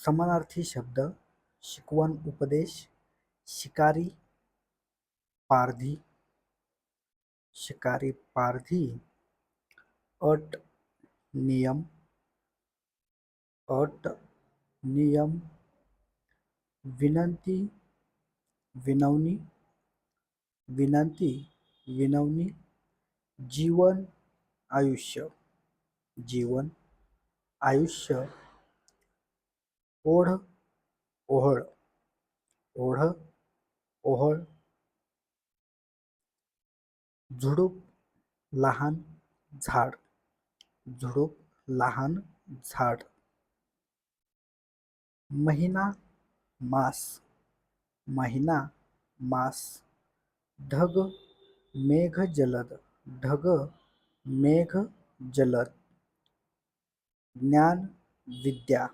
समानार्थी शब्द शिकवण उपदेश शिकारी पारधी शिकारी पारधी अट नियम अट नियम विनंती विनवणी विनंती विनवणी जीवन आयुष्य जीवन आयुष्य ओढ ओहळ ओढ ओहळ झुडूप लहान झाड झुडूप लहान झाड महिना मास महिना मास ढग मेघ जलद ढग मेघ जलद ज्ञान विद्या